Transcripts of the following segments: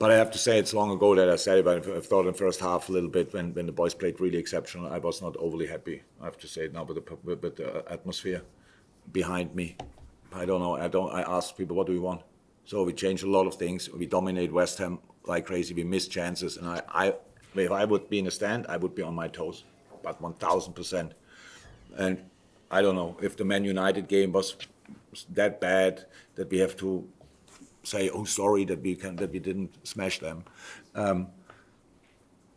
But I have to say, it's long ago that I said it, but I thought in the first half a little bit when the boys played really exceptional, I was not overly happy. I have to say it now with the atmosphere behind me. I don't know. I ask people, what do we want? So we changed a lot of things. We dominate West Ham like crazy. We missed chances. And if I would be in the stand, I would be on my toes, but 1,000%. And I don't know if the Man United game was that bad that we have to say, oh, sorry that we didn't smash them.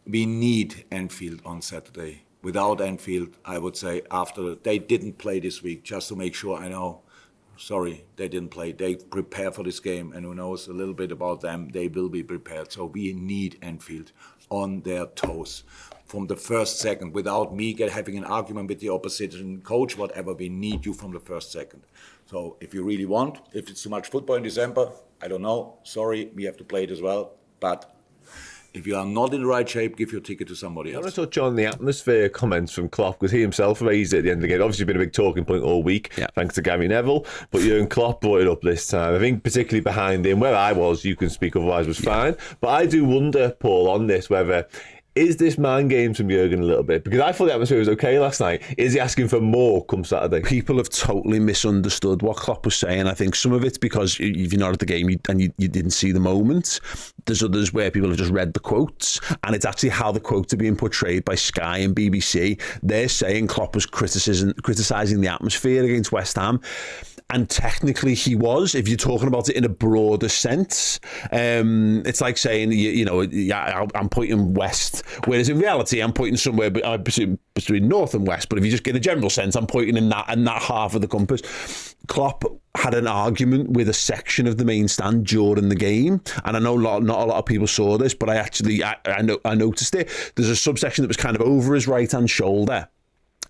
We need Anfield on Saturday. Without Anfield, I would say they didn't play this week, just to make sure I know. Sorry, they didn't play. They prepare for this game, and who knows a little bit about them, they will be prepared. So we need Anfield on their toes from the first second. Without me having an argument with the opposition coach, whatever, we need you from the first second. So if you really want, if it's too much football in December, I don't know. Sorry, we have to play it as well. But if you are not in the right shape, give your ticket to somebody else. I want to touch on the atmosphere comments from Klopp, because he himself raised it at the end of the game. Obviously, been a big talking point all week, thanks to Gary Neville. But Jurgen Klopp brought it up this time. I think particularly behind him, where I was, you can speak otherwise, was fine. But I do wonder, Paul, on this, whether... is this mind games from Jurgen a little bit? Because I thought the atmosphere was okay last night. Is he asking for more come Saturday? People have totally misunderstood what Klopp was saying. I think some of it's because if you're not at the game and you didn't see the moment. There's others where people have just read the quotes, and it's actually how the quotes are being portrayed by Sky and BBC. They're saying Klopp was criticising the atmosphere against West Ham. And technically he was, if you're talking about it in a broader sense. It's like saying, I'm pointing west, whereas in reality I'm pointing somewhere between north and west. But if you just get a general sense, I'm pointing in that half of the compass. Klopp had an argument with a section of the main stand during the game, and I know not a lot of people saw this, but I noticed it. There's a subsection that was kind of over his right-hand shoulder.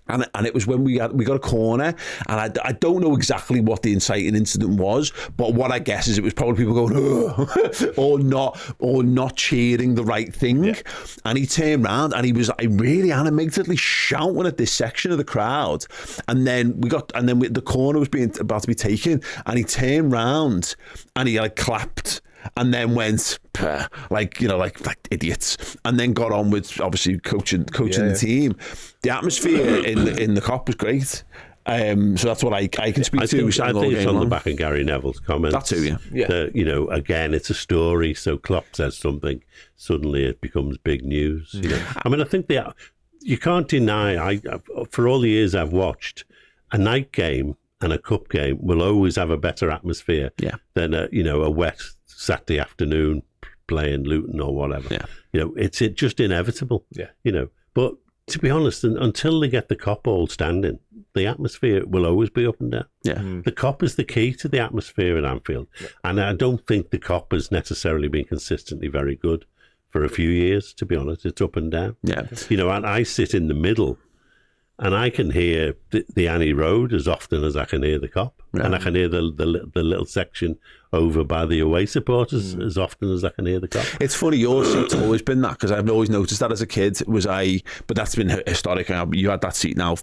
And it was when we got a corner, and I don't know exactly what the inciting incident was, but what I guess is it was probably people going or not cheering the right thing. Yeah. And he turned around and he was really animatedly shouting at this section of the crowd. And then the corner was about to be taken, and he turned round and he clapped. And then went like idiots, and then got on with obviously coaching the team. The atmosphere in the Cup was great. So that's what I can speak to. I think it's on the back of Gary Neville's comments. That too, yeah. Again, it's a story. So Klopp says something, suddenly it becomes big news. I mean, I think you can't deny. For all the years I've watched, a night game and a cup game will always have a better atmosphere than a wet Saturday afternoon playing Luton or whatever. Yeah. It's just inevitable. Yeah. But to be honest, until they get the Kop all standing, the atmosphere will always be up and down. Yeah. The Kop is the key to the atmosphere at Anfield. Yeah. And I don't think the Kop has necessarily been consistently very good for a few years, to be honest. It's up and down. Yeah. And I sit in the middle, and I can hear the Annie Road as often as I can hear the Kop. Yeah. And I can hear the little section over by the away supporters as often as I can hear the Kop. It's funny, your seat's always been that, because I've always noticed that as a kid. But that's been historic. You had that seat now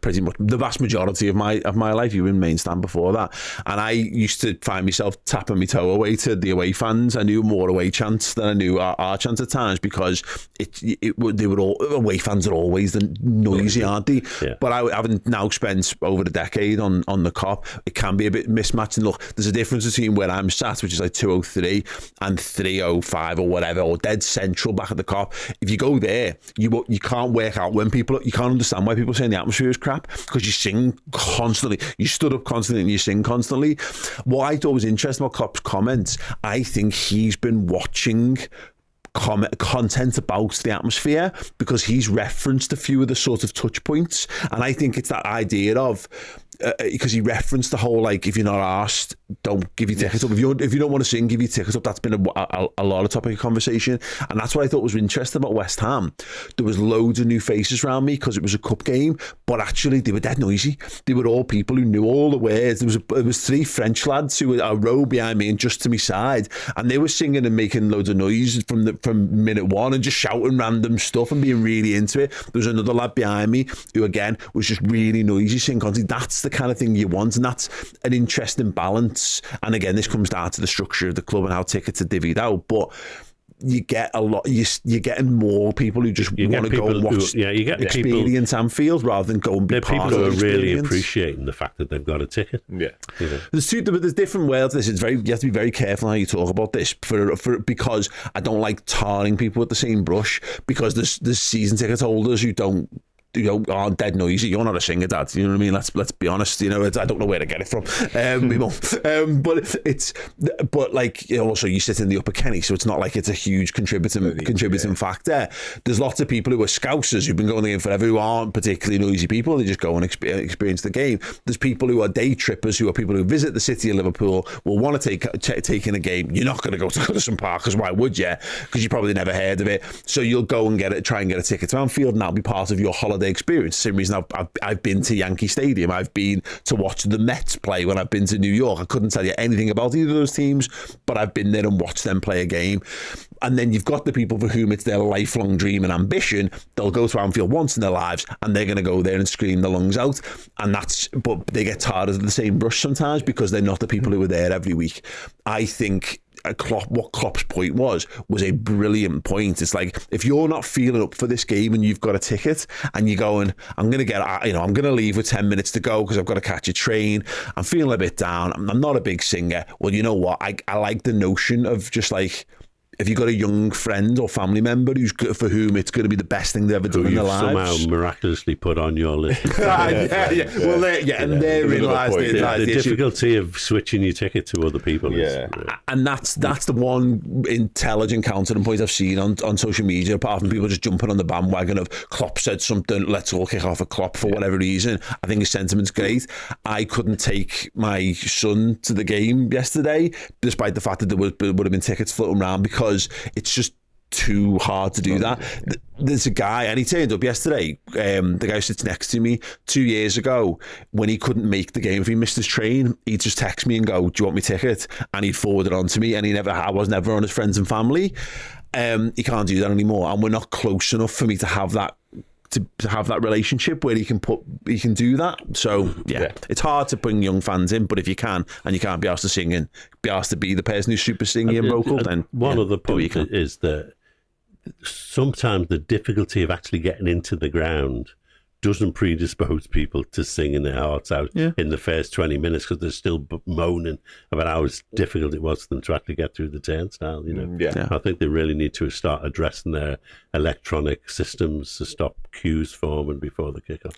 pretty much the vast majority of my life. You were in main stand before that, and I used to find myself tapping my toe away to the away fans. I knew more away chants than I knew our chants at times, because they were all away fans are always the noisy, aren't they? Yeah. But having now spent over a decade on the Kop, it can be a bit mismatched. And look, there's a difference between where I'm sat, which is like 203 and 305 or whatever, or dead central back at the Kop. If you go there, you can't work out you can't understand why people are saying the atmosphere is crap, because you sing constantly, you stood up constantly and you sing constantly. What I thought was interesting about Klopp's comments, I think he's been watching content about the atmosphere, because he's referenced a few of the sort of touch points, and I think it's that idea of because he referenced the whole, if you're not asked, don't give your tickets up. If you don't want to sing, give your tickets up. That's been a lot of topic of conversation, and that's what I thought was interesting about West Ham. There was loads of new faces around me because it was a cup game, but actually they were dead noisy. They were all people who knew all the words. There was three French lads who were a row behind me and just to my side, and they were singing and making loads of noise from minute one and just shouting random stuff and being really into it. There was another lad behind me who again was just really noisy, singing constantly. That's the kind of thing you want, and that's an interesting balance and again, this comes down to the structure of the club and how tickets are divvied out, but you get a lot. You're getting more people who just want to go and watch. You get experience Anfield rather than go and be part people of who the are really experience. appreciating the fact that they've got a ticket. Yeah, there's different worlds. You have to be very careful how you talk about this because I don't like tarring people with the same brush, because there's season ticket holders who aren't dead noisy. You're not a singer, Dad. You know what I mean? Let's be honest. I don't know where to get it from. We won't. But like, also you sit in the Upper Kenny, so it's not like it's a huge contributing factor. There's lots of people who are scousers who've been going to the game forever who aren't particularly noisy people. They just go and experience the game. There's people who are day trippers, who are people who visit the city of Liverpool, will want to take in a game. You're not going to go to Goodison Park, because why would you? Because you probably never heard of it. So you'll go and try and get a ticket to Anfield, and that'll be part of your holiday experience. Same reason I've been to Yankee Stadium. I've been to watch the Mets play when I've been to New York. I couldn't tell you anything about either of those teams, but I've been there and watched them play a game. And then you've got the people for whom it's their lifelong dream and ambition. They'll go to Anfield once in their lives, and they're going to go there and scream their lungs out. But they get tarred as the same brush sometimes, because they're not the people who are there every week. I think what Klopp's point was a brilliant point. It's like, if you're not feeling up for this game and you've got a ticket and you're going, I'm going to leave with 10 minutes to go because I've got to catch a train, I'm feeling a bit down, I'm not a big singer. Well, you know what? I like the notion of just like, if you've got a young friend or family member for whom it's going to be the best thing they've ever done in their lives, somehow miraculously put on your list. And therein lies the difficulty of switching your ticket to other people. And that's the one intelligent counter point I've seen on social media, apart from people just jumping on the bandwagon of Klopp said something, let's all kick off a Klopp for whatever reason. I think his sentiment's great. I couldn't take my son to the game yesterday, despite the fact that there would have been tickets floating around, because it's just too hard to do that. There's a guy, and he turned up yesterday, the guy who sits next to me, 2 years ago, when he couldn't make the game, if he missed his train, he'd just text me and go, do you want my ticket? And he'd forward it on to me, and I was never on his friends and family. He can't do that anymore, and we're not close enough for me to have that relationship where he can do that. So it's hard to bring young fans in, but if you can, and you can't be asked to sing and be asked to be the person who's super singing and vocal, then one of the points is that sometimes the difficulty of actually getting into the ground doesn't predispose people to singing their hearts out in the first 20 minutes, because they're still moaning about how difficult it was for them to actually get through the turnstile. I think they really need to start addressing their electronic systems to stop queues forming before the kickoff.